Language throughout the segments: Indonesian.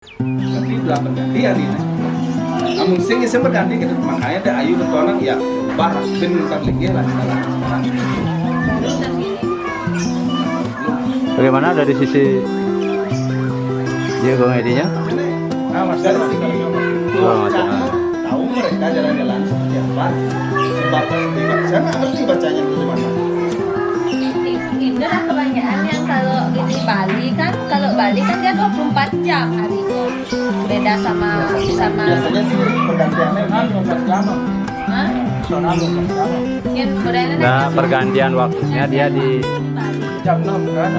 Tapi udah bergantian ini. Namun sing isem berganti gitu, makanya ada ayu ketuanan ya barat ben ntar lagi lah sekarang. Bagaimana dari sisi dia komedinya? Nah, mas dari sini Macam tahu mereka jalan-jalan seperti apa. Sebab saya nggak ngerti bacanya itu gimana. Itu lah kebanyakan yang kalau di Bali kan, kalau Bali kan dia 24 jam harinya. Beda sama Biasanya sih pergantiannya kan 12 jam. Hah? Soalnya 12 jam. Yang modelnya Nah, pergantian waktunya dia di Jam 6 kan.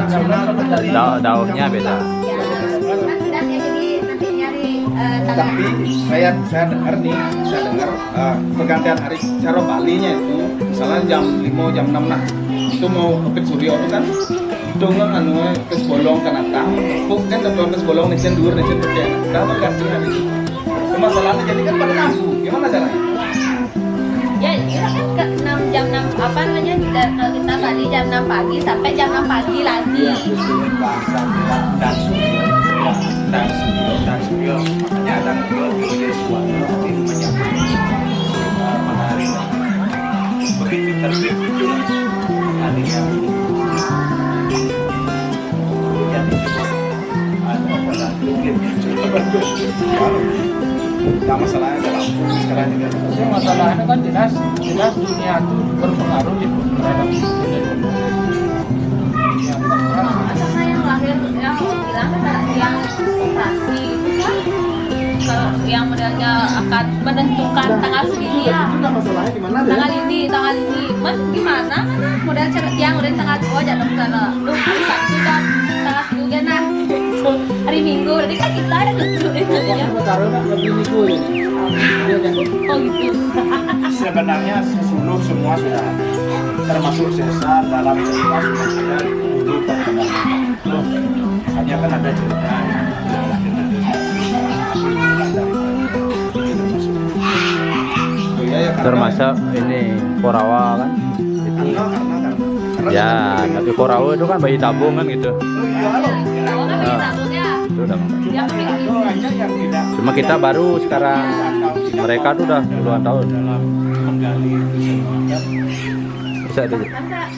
Jam 6 daunnya beda. ya, kan sudah kayak jadi nanti nyari tanggal. Tapi saya dengar nih, pergantian hari cara Balinya itu misalnya jam 5 jam 6 nah itu mau ke Suryo itu kan itu nggak anu ke bolong kan atang kok kan teman ke bolong nih cendur nih cendur ya nah perganti hari itu masalahnya jadi kan pada lampu gimana caranya Ya, itu kan ke 6 jam 6 apa namanya kalau kita Bali jam 6 pagi sampai jam 6 pagi lagi. bahasa dan Suryo makanya ada jadi suatu itu menyambut matahari begitu terbit harinya nah masalahnya ada lampu sekarang juga Masalahnya kan jelas dunia itu berpengaruh gitu terhadap dunia dulu. Ya, Karena yang lahir yang bilang kan yang operasi itu kan kalau yang modelnya akan menentukan tanggal segini ya. itu nggak masalahnya di mana Tanggal ini, mas gimana? Model yang udah tanggal 2 jam sana. Duh, hari Sabtu kan tanggal 3 nah. Hari Minggu, berarti kan kita ada tentuin ya. taruh nggak lebih minggu ini. Dia kan Oh gitu. sebenarnya seluruh semua sudah termasuk sesar dalam cerita sudah ada dulu perkembangan hanya kan ada cerita yang lahir dari Termasuk ini Korawa kan itu. Ya, tapi Korawa itu kan bayi tabung kan gitu. Kalau kan bagi tabung ya. Itu udah. Yang kayak gitu. hanya yang tidak Cuma kita baru sekarang, mereka tuh udah puluhan tahun. dalam menggali Bisa dulu. Kan kayak